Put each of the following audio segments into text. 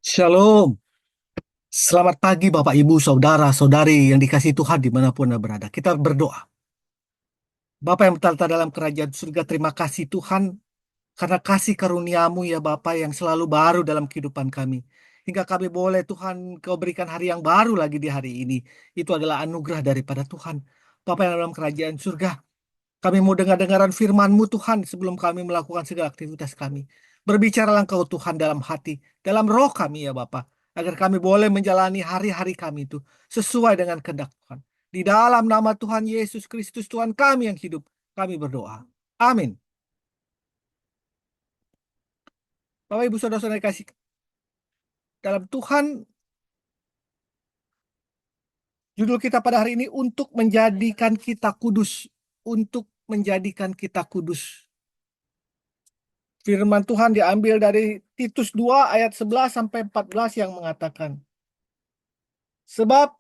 Shalom, selamat pagi Bapak Ibu Saudara Saudari yang dikasihi Tuhan dimanapun Anda berada. Kita berdoa. Bapa yang bertata dalam kerajaan surga, terima kasih Tuhan karena kasih karuniamu ya Bapa yang selalu baru dalam kehidupan kami. Hingga kami boleh Tuhan kau berikan hari yang baru lagi di hari ini. Itu adalah anugerah daripada Tuhan. Bapa yang dalam kerajaan surga, kami mau dengar-dengaran firman-Mu Tuhan sebelum kami melakukan segala aktivitas kami. Berbicaralah Engkau Tuhan dalam hati, dalam roh kami ya Bapa, agar kami boleh menjalani hari-hari kami itu sesuai dengan kehendak Tuhan. Di dalam nama Tuhan Yesus Kristus Tuhan kami yang hidup, kami berdoa. Amin. Bapak Ibu Saudara-saudara kasih dalam Tuhan, judul kita pada hari ini untuk menjadikan kita kudus, untuk menjadikan kita kudus. Firman Tuhan diambil dari Titus 2 ayat 11 sampai 14 yang mengatakan, sebab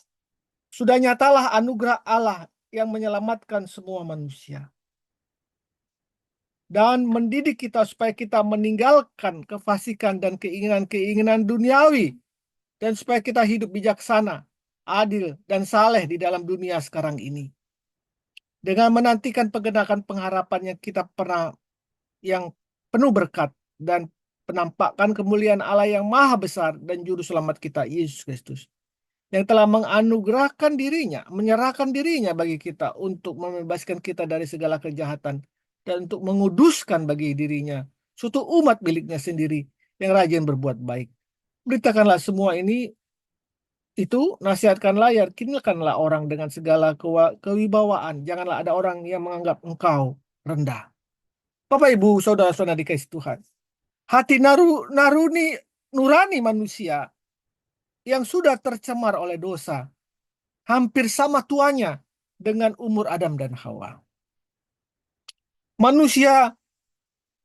sudah nyatalah anugerah Allah yang menyelamatkan semua manusia dan mendidik kita supaya kita meninggalkan kefasikan dan keinginan-keinginan duniawi dan supaya kita hidup bijaksana, adil, dan saleh di dalam dunia sekarang ini. Dengan menantikan penggenapan pengharapan yang kita pernah yang penuh berkat dan penampakan kemuliaan Allah yang maha besar dan juru selamat kita Yesus Kristus yang telah menganugerahkan dirinya, menyerahkan dirinya bagi kita untuk membebaskan kita dari segala kejahatan dan untuk menguduskan bagi dirinya suatu umat miliknya sendiri yang rajin berbuat baik. Beritakanlah semua ini itu, nasihatkanlah, yakinkanlah orang dengan segala kewibawaan. Janganlah ada orang yang menganggap engkau rendah. Bapak Ibu, saudara-saudara dikasih Tuhan. Hati nurani manusia yang sudah tercemar oleh dosa hampir sama tuanya dengan umur Adam dan Hawa. Manusia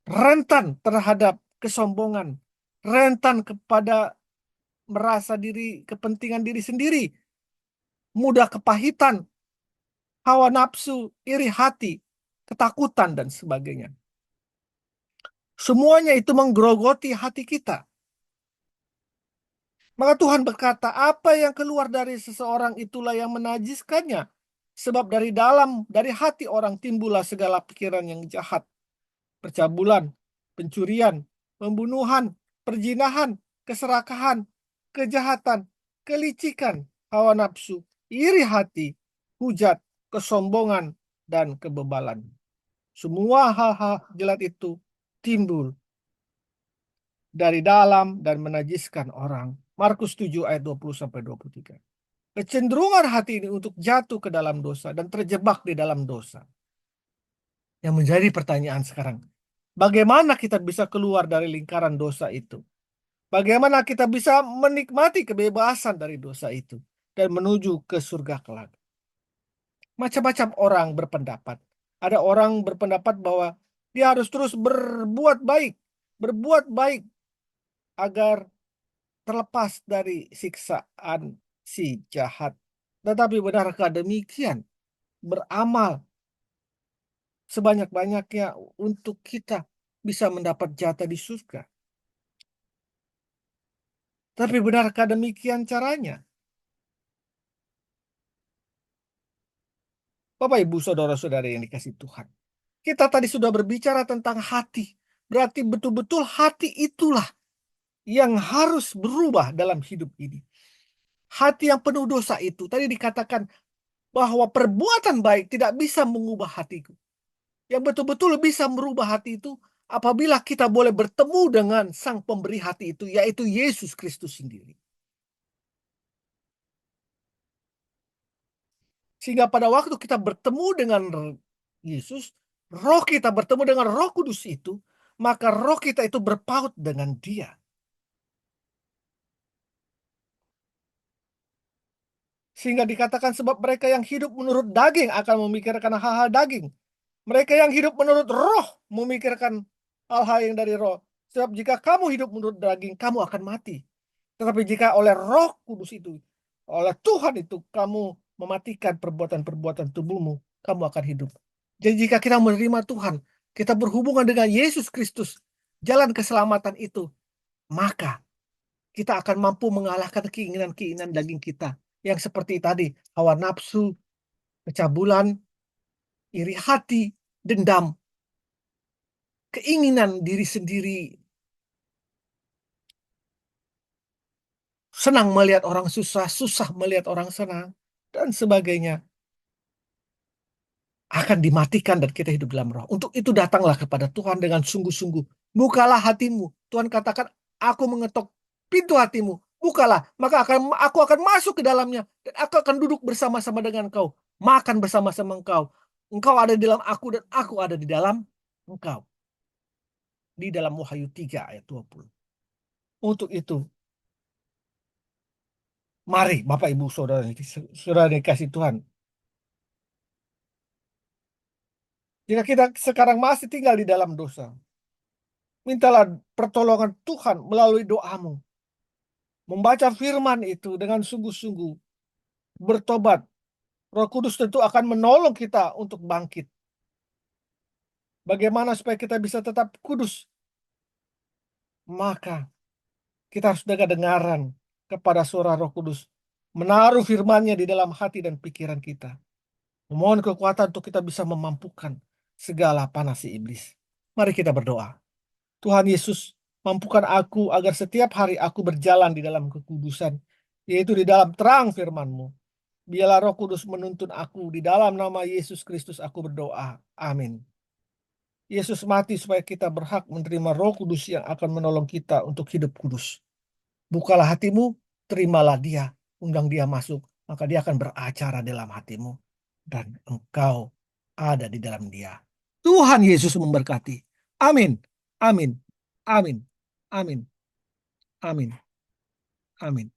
rentan terhadap kesombongan, rentan kepada merasa kepentingan diri sendiri, mudah kepahitan, hawa nafsu, iri hati, ketakutan dan sebagainya. Semuanya itu menggerogoti hati kita. Maka Tuhan berkata, apa yang keluar dari seseorang itulah yang menajiskannya. Sebab dari hati orang timbullah segala pikiran yang jahat, percabulan, pencurian, pembunuhan, perzinahan, keserakahan, kejahatan, kelicikan, hawa nafsu, iri hati, hujat, kesombongan, dan kebebalan. Semua hal-hal jelat itu timbul dari dalam dan menajiskan orang. Markus 7 ayat 20-23. Kecenderungan hati ini untuk jatuh ke dalam dosa dan terjebak di dalam dosa. Yang menjadi pertanyaan sekarang, bagaimana kita bisa keluar dari lingkaran dosa itu? Bagaimana kita bisa menikmati kebebasan dari dosa itu dan menuju ke surga kelak? Macam-macam orang berpendapat. Ada orang berpendapat bahwa dia harus terus berbuat baik agar terlepas dari siksaan si jahat. Tetapi benarkah demikian? Beramal sebanyak-banyaknya untuk kita bisa mendapat jatah di surga. Tapi benarkah demikian caranya? Bapak, Ibu, Saudara-saudara yang dikasih Tuhan. Kita tadi sudah berbicara tentang hati. Berarti betul-betul hati itulah yang harus berubah dalam hidup ini. Hati yang penuh dosa itu. Tadi dikatakan bahwa perbuatan baik tidak bisa mengubah hatiku. Yang betul-betul bisa merubah hati itu apabila kita boleh bertemu dengan sang pemberi hati itu, yaitu Yesus Kristus sendiri. Sehingga pada waktu kita bertemu dengan Yesus, roh kita bertemu dengan Roh Kudus itu, maka roh kita itu berpaut dengan Dia. Sehingga dikatakan sebab mereka yang hidup menurut daging akan memikirkan hal-hal daging. Mereka yang hidup menurut roh memikirkan hal-hal yang dari roh. Sebab jika kamu hidup menurut daging, kamu akan mati. Tetapi jika oleh Roh Kudus itu, oleh Tuhan itu, kamu mematikan perbuatan-perbuatan tubuhmu, kamu akan hidup. Jadi jika kita menerima Tuhan, kita berhubungan dengan Yesus Kristus, jalan keselamatan itu, maka kita akan mampu mengalahkan keinginan-keinginan daging kita. Yang seperti tadi, hawa nafsu, kecabulan, iri hati, dendam, keinginan diri sendiri, senang melihat orang susah, susah melihat orang senang, dan sebagainya. Akan dimatikan dan kita hidup dalam roh. Untuk itu datanglah kepada Tuhan dengan sungguh-sungguh. Bukalah hatimu. Tuhan katakan, aku mengetok pintu hatimu. Bukalah, maka aku akan masuk ke dalamnya. Dan aku akan duduk bersama-sama dengan engkau. Makan bersama-sama engkau. Engkau ada di dalam aku dan aku ada di dalam engkau. Di dalam Wahyu 3 ayat 20. Untuk itu, mari Bapak Ibu Saudara, saudara dikasih Tuhan. Jika kita sekarang masih tinggal di dalam dosa, mintalah pertolongan Tuhan melalui doamu. Membaca firman itu dengan sungguh-sungguh. Bertobat. Roh Kudus tentu akan menolong kita untuk bangkit. Bagaimana supaya kita bisa tetap kudus? Maka kita harus dengar-dengaran kepada suara Roh Kudus. Menaruh firman-Nya di dalam hati dan pikiran kita. Memohon kekuatan untuk kita bisa memampukan segala panas si iblis. Mari kita berdoa. Tuhan Yesus, mampukan aku agar setiap hari aku berjalan di dalam kekudusan, yaitu di dalam terang firman-Mu. Biarlah Roh Kudus menuntun aku. Di dalam nama Yesus Kristus aku berdoa. Amin. Yesus mati supaya kita berhak menerima Roh Kudus yang akan menolong kita untuk hidup kudus. Bukalah hatimu, terimalah Dia, undang Dia masuk, maka Dia akan beracara dalam hatimu dan engkau ada di dalam Dia. Tuhan Yesus memberkati. Amin. Amin. Amin. Amin. Amin. Amin.